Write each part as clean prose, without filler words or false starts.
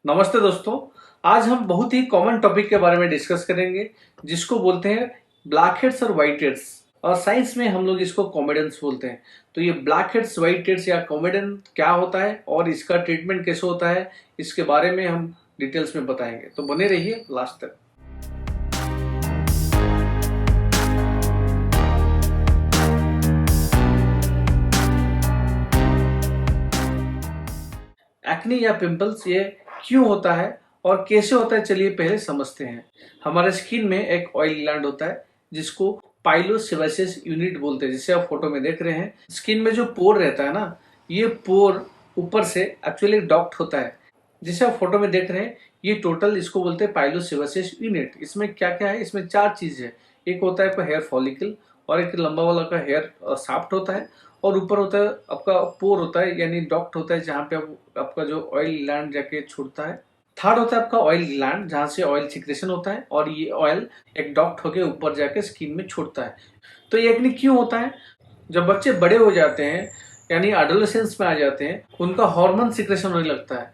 नमस्ते दोस्तों। आज हम बहुत ही कॉमन टॉपिक के बारे में डिस्कस करेंगे जिसको बोलते हैं ब्लैक हेड्स और वाइट हेड्स, और साइंस में हम लोग इसको कॉमेडेंस बोलते हैं। तो ये ब्लैक हेड्स वाइट हेड्स या कॉमेडेंस क्या होता है और इसका ट्रीटमेंट कैसे होता है, इसके बारे में हम डिटेल्स में बताएंगे, तो बने रहिए लास्ट तक। एक्ने या पिंपल्स ये क्यों होता है और कैसे होता है, चलिए पहले समझते हैं। हमारे स्किन में एक ऑयल ग्लैंड होता है जिसको पाइलोसेबेसियस यूनिट बोलते हैं, जिसे आप फोटो में देख रहे हैं। स्किन में जो पोर रहता है ना, ये पोर ऊपर से एक्चुअली डॉक्ट होता है, जिसे आप फोटो में देख रहे हैं। ये टोटल इसको बोलते हैं पाइलोसेबेसियस यूनिट। इसमें क्या क्या है, इसमें चार चीज है। एक होता है आपका हेयर फॉलिकल, और एक लंबा वाला का हेयर साफ्ट होता है, और ऊपर होता है आपका पोर होता है यानी डॉक्ट होता है, जहाँ पे आपका जो ऑयल ग्लैंड जाके छूटता है। थर्ड होता है आपका ऑयल ग्लैंड, जहाँ से ऑयल सिक्रेशन होता है, और ये ऑयल एक डॉक्ट होके ऊपर जाके स्किन में छूटता है। तो ये एक्ने क्यों होता है? जब बच्चे बड़े हो जाते हैं यानी एडोलेसेंस में आ जाते हैं, उनका हार्मोन सिक्रेशन होने लगता है।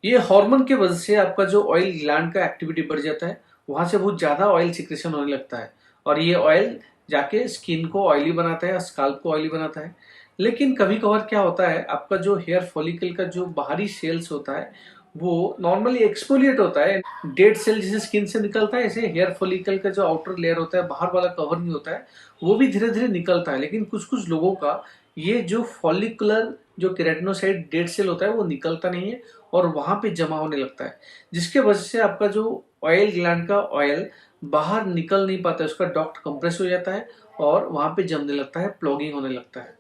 ये हार्मोन की वजह से आपका जो ऑयल ग्लैंड का एक्टिविटी बढ़ जाता है, वहां से बहुत ज्यादा ऑयल सिक्रेशन होने लगता है, और ये ऑयल जाके स्किन को ऑयली बनाता है, स्काल्प को ऑयली बनाता है। लेकिन कभी कभार क्या होता है, आपका जो हेयर फॉलिकल का जो बाहरी सेल्स होता है वो नॉर्मली एक्सफोलिएट होता है। डेड सेल जैसे स्किन से निकलता है, ऐसे हेयर फॉलिकल का जो आउटर लेयर होता है, बाहर वाला कवर नहीं होता है, वो भी धीरे धीरे निकलता है। लेकिन कुछ कुछ लोगों का ये जो फॉलिकुलर जो केराटिनोसाइट डेड सेल होता है वो निकलता नहीं है, और वहां पे जमा होने लगता है, जिसके वजह से आपका जो ऑयल ग्लैंड का ऑयल बाहर निकल नहीं पाता है, उसका डक्ट कंप्रेस हो जाता है और वहां पे जमने लगता है, प्लॉगिंग होने लगता है।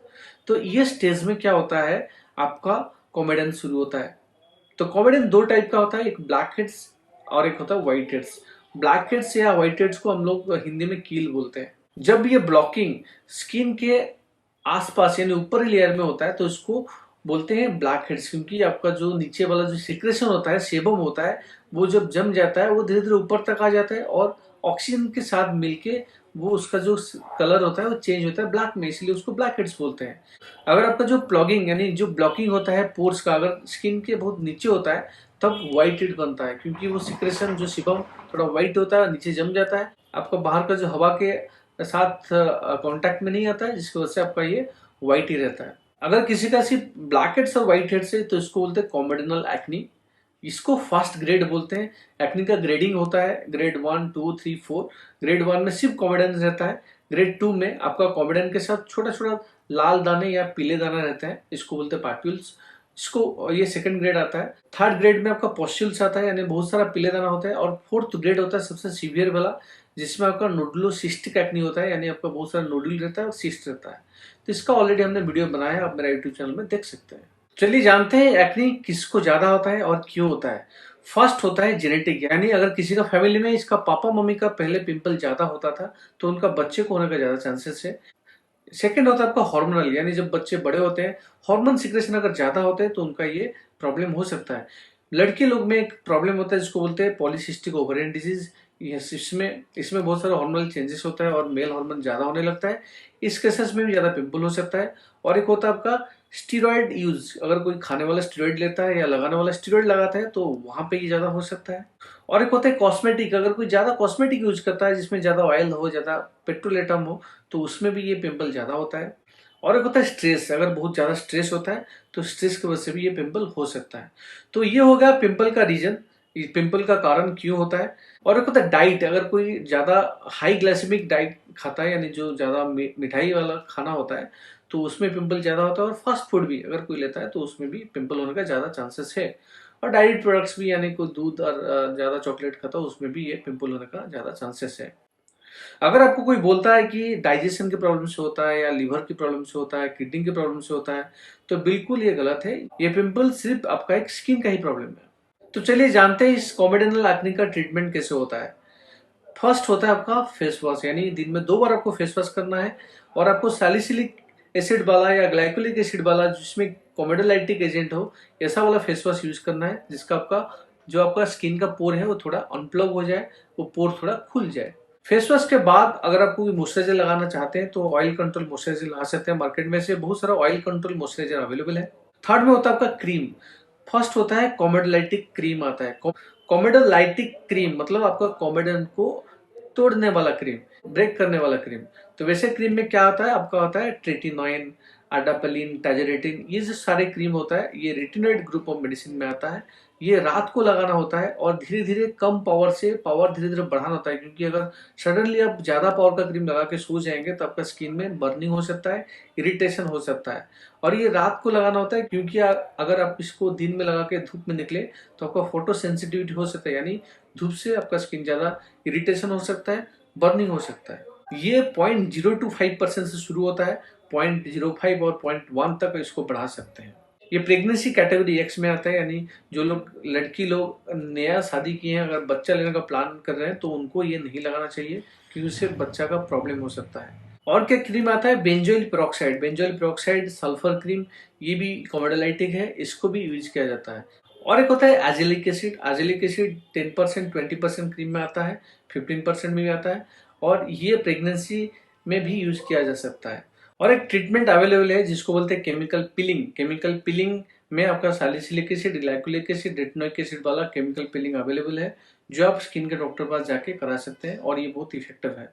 तो ये स्टेज में क्या होता है, आपका कॉमेडन शुरू होता है। तो कॉमेडन दो टाइप का होता है, एक ब्लैक हेड्स और एक होता है व्हाइट हेड्स। ब्लैक हेड्स या व्हाइट हेड्स को हम लोग हिंदी में कील बोलते हैं। जब ये ब्लॉकिंग स्किन के आसपास यानी ऊपरी लेयर में होता है तो इसको बोलते हैं ब्लैक हेड्स, क्योंकि आपका जो नीचे वाला जो सिक्रेशन होता है, सेबम होता है, वो जब जम जाता है वो धीरे धीरे ऊपर तक आ जाता है, और ऑक्सीजन के साथ मिलके वो उसका जो कलर होता है वो चेंज होता है ब्लैक में, इसलिए उसको ब्लैक हेड्स बोलते हैं। अगर आपका जो प्लॉगिंग यानी जो ब्लॉकिंग होता है पोर्स का, अगर स्किन के बहुत नीचे होता है तब व्हाइट हेड बनता है, क्योंकि वो सिक्रेशन जो सिबम थोड़ा व्हाइट होता है, नीचे जम जाता है, आपका बाहर का जो हवा के साथ कांटेक्ट में नहीं आता है, जिसकी वजह से आपका ये व्हाइट ही रहता है। अगर किसी का सिर्फ ब्लैक हेड्स और व्हाइट हेड्स है तो इसको बोलते हैं कॉमेडिनल एक्नी। इसको फर्स्ट ग्रेड बोलते हैं। एक्नी का ग्रेडिंग होता है, ग्रेड 1 2 3 4। ग्रेड 1 में सिर्फ कॉमेडन रहता है, ग्रेड 2 में आपका कॉमेडन के साथ छोटा छोटा लाल दाने या पीले दाना रहता है, इसको बोलते हैं पाप्यूल्स। इसको ये सेकंड ग्रेड आता है। थर्ड ग्रेड में आपका पॉस्ट्यूल्स आता है, यानी बहुत सारा पीले दाना होता है। और फोर्थ ग्रेड होता है सबसे सीवियर वाला, जिसमें आपका नोडुलोसिस्टिक एक्नी होता है, यानी आपका बहुत सारा नोडुल रहता है और सिस्ट रहता है। तो इसका ऑलरेडी हमने वीडियो बनाया है, आप मेरा यूट्यूब चैनल में देख सकते हैं। चलिए जानते हैं एक्नी किसको ज्यादा होता है और क्यों होता है। फर्स्ट होता है जेनेटिक, यानी अगर किसी का फैमिली में इसका पापा मम्मी का पहले पिंपल ज्यादा होता था तो उनका बच्चे को होने का ज्यादा चांसेस है। सेकंड होता है आपका हार्मोनल, यानी जब बच्चे बड़े होते हैं, हार्मोन सिक्रेशन अगर ज्यादा होते हैं तो उनका ये प्रॉब्लम हो सकता है। लड़के लोग में एक प्रॉब्लम होता है जिसको बोलते हैं पॉलीसिस्टिक ओवरियन डिजीज। इसमें इसमें बहुत सारा हार्मोनल चेंजेस होता है और मेल हार्मोन ज्यादा होने लगता है, इस केसेस में भी ज्यादा पिंपल हो सकता है। और एक होता है आपका स्टीरॉयड यूज, अगर कोई खाने वाला स्टीरॉयड लेता है या लगाने वाला स्टीरॉयड लगाता है तो वहां पे ये ज्यादा हो सकता है। और एक होता है कॉस्मेटिक, अगर कोई ज्यादा कॉस्मेटिक यूज करता है जिसमें ज्यादा ऑयल हो, ज्यादा पेट्रोलेटम हो, तो उसमें भी ये पिंपल ज्यादा होता है। और एक होता है स्ट्रेस, अगर बहुत ज्यादा स्ट्रेस होता है तो स्ट्रेस की वजह से भी ये पिंपल हो सकता है। तो ये हो गया पिंपल का रीजन, पिंपल का कारण क्यों होता है। और एक होता है डाइट, अगर कोई ज्यादा हाई ग्लाइसेमिक डाइट खाता है, यानी जो ज्यादा मिठाई वाला खाना होता है, तो उसमें पिंपल ज्यादा होता है। और फास्ट फूड भी अगर कोई लेता है तो उसमें भी पिंपल होने का ज्यादा चांसेस है। और डायरी प्रोडक्ट्स भी, यानी कोई दूध और ज्यादा चॉकलेट खाता है, उसमें भी ये पिंपल होने का ज्यादा चांसेस है। अगर आपको कोई बोलता है कि डाइजेशन की प्रॉब्लम से होता है या लीवर की प्रॉब्लम से होता है, किडनी की प्रॉब्लम से होता है, तो बिल्कुल ये गलत है। ये पिंपल सिर्फ आपका एक स्किन का ही प्रॉब्लम है। तो चलिए जानते हैं इस कॉमेडिनल एक्ने का ट्रीटमेंट कैसे होता है। फर्स्ट होता है आपका फेस वॉश, यानी दिन में 2 बार आपको फेस वॉश करना है। और आपको सैलिसिलिक एसिड वाला या ग्लाइकोलिक एसिड वाला, जिसमें कॉमेडोलाइटिक एजेंट हो, ऐसा वाला फेस वॉश यूज करना है, जिसका आपका जो आपका स्किन का पोर है वो थोड़ा अनप्लग हो जाए, वो पोर थोड़ा खुल जाए। फेस वॉश के बाद अगर आप कोई मॉइस्चराइजर लगाना चाहते हैं तो ऑयल कंट्रोल मॉइस्चराइजर लगा सकते हैं, मार्केट में से बहुत सारा ऑयल कंट्रोल मॉइस्चराइजर अवेलेबल है। थर्ड में होता है आपका क्रीम। फर्स्ट होता है कॉमेडोलाइटिक क्रीम आता है। कॉमेडोलाइटिक क्रीम मतलब आपका कॉमेडन को तोड़ने वाला क्रीम, ब्रेक करने वाला क्रीम। तो वैसे क्रीम में क्या होता है, आपका होता है ट्रेटिनोइन, अडापलिन, टाजेरेटिन, ये जो सारे क्रीम होता है ये रेटिनोइड ग्रुप ऑफ मेडिसिन में आता है। ये रात को लगाना होता है और धीरे धीरे कम पावर से पावर धीरे धीरे बढ़ाना होता है, क्योंकि अगर सडनली आप ज्यादा पावर का क्रीम लगा के सो जाएंगे तो आपका स्किन में बर्निंग हो सकता है, इरिटेशन हो सकता है। और ये रात को लगाना होता है क्योंकि अगर आप इसको दिन में लगा के धूप में निकले तो आपका फोटो सेंसिटिविटी हो सकता है, यानी धूप से आपका स्किन ज्यादा इरिटेशन हो सकता है, बर्निंग हो सकता है। ये 0.025% से शुरू होता है, 0.05 और 0.1 तक इसको बढ़ा सकते हैं। ये प्रेगनेंसी कैटेगरी एक्स में आता है, यानी जो लोग लड़की लोग नया शादी किए हैं, अगर बच्चा लेने का प्लान कर रहे हैं तो उनको ये नहीं लगाना चाहिए, क्योंकि उससे बच्चा का प्रॉब्लम हो सकता है। और क्या क्रीम आता है, benzoyl peroxide. Benzoyl peroxide sulphur cream, ये भी कॉमेडोलाइटिक है, इसको भी यूज किया जाता है। और एक होता है azelaic acid. Azelaic acid 10%, 20% cream में आता है, 15% में भी आता है, और ये प्रेगनेंसी में भी यूज किया जा सकता है। और एक ट्रीटमेंट अवेलेबल है जिसको बोलते हैं केमिकल पिलिंग। केमिकल पिलिंग में आपका salicylic acid, glycolic acid, retinoic acid वाला केमिकल पिलिंग अवेलेबल है, जो आप स्किन के डॉक्टर पास जाके करा सकते हैं, और ये बहुत इफेक्टिव है।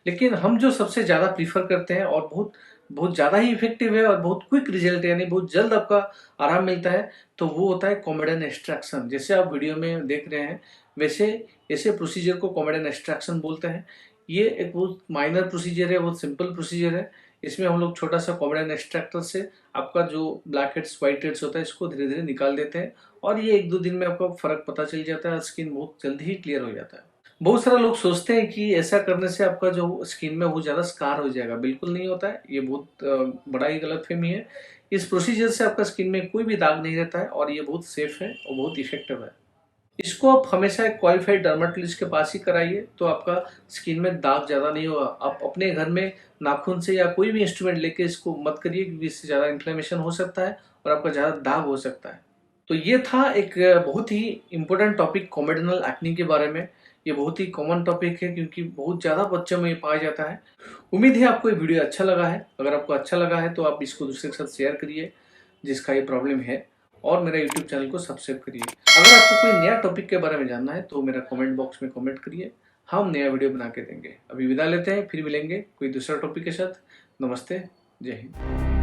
लेकिन हम जो सबसे ज्यादा प्रीफर करते हैं और बहुत बहुत ज्यादा ही इफेक्टिव है और बहुत क्विक रिजल्ट है, यानी बहुत जल्द आपका आराम मिलता है, तो वो होता है कोमेडन एक्सट्रैक्शन। जैसे आप वीडियो में देख रहे हैं, वैसे ऐसे प्रोसीजर को कोमेडन एक्सट्रैक्शन बोलते हैं। ये एक बहुत माइनर प्रोसीजर है, बहुत सिंपल प्रोसीजर है। इसमें हम लोग छोटा सा कोमेडन एक्सट्रैक्टर से आपका जो ब्लैक हेड्स, व्हाइट हेड्स होता है, इसको धीरे धीरे निकाल देते हैं, और ये 1-2 दिन में आपको फर्क पता चल जाता है, स्किन बहुत जल्दी ही क्लियर हो जाता है। बहुत सारे लोग सोचते हैं कि ऐसा करने से आपका जो स्किन में वो ज्यादा स्कार हो जाएगा। बिल्कुल नहीं होता है, ये बहुत बड़ा ही गलतफहमी है। इस प्रोसीजर से आपका स्किन में कोई भी दाग नहीं रहता है, और ये बहुत सेफ है और बहुत इफेक्टिव है। इसको आप हमेशा एक क्वालिफाइड डर्मेटोलॉजिस्ट के पास ही कराइए, तो आपका स्किन में दाग ज्यादा नहीं होगा। आप अपने घर में नाखून से या कोई भी इंस्ट्रूमेंट लेके इसको मत करिए, क्योंकि इससे ज्यादा इन्फ्लेमेशन हो सकता है और आपका ज्यादा दाग हो सकता है। तो ये था एक बहुत ही इंपॉर्टेंट टॉपिक कोमेडोनल एक्ने के बारे में। ये बहुत ही कॉमन टॉपिक है, क्योंकि बहुत ज्यादा बच्चों में ये पाया जाता है। उम्मीद है आपको ये वीडियो अच्छा लगा है। अगर आपको अच्छा लगा है तो आप इसको दूसरे के साथ शेयर करिए जिसका ये प्रॉब्लम है, और मेरा यूट्यूब चैनल को सब्सक्राइब करिए। अगर आपको कोई नया टॉपिक के बारे में जानना है तो मेरा कमेंट बॉक्स में कमेंट करिए, हम नया वीडियो बना के देंगे। अभी विदा लेते हैं, फिर मिलेंगे कोई दूसरा टॉपिक के साथ। नमस्ते, जय हिंद।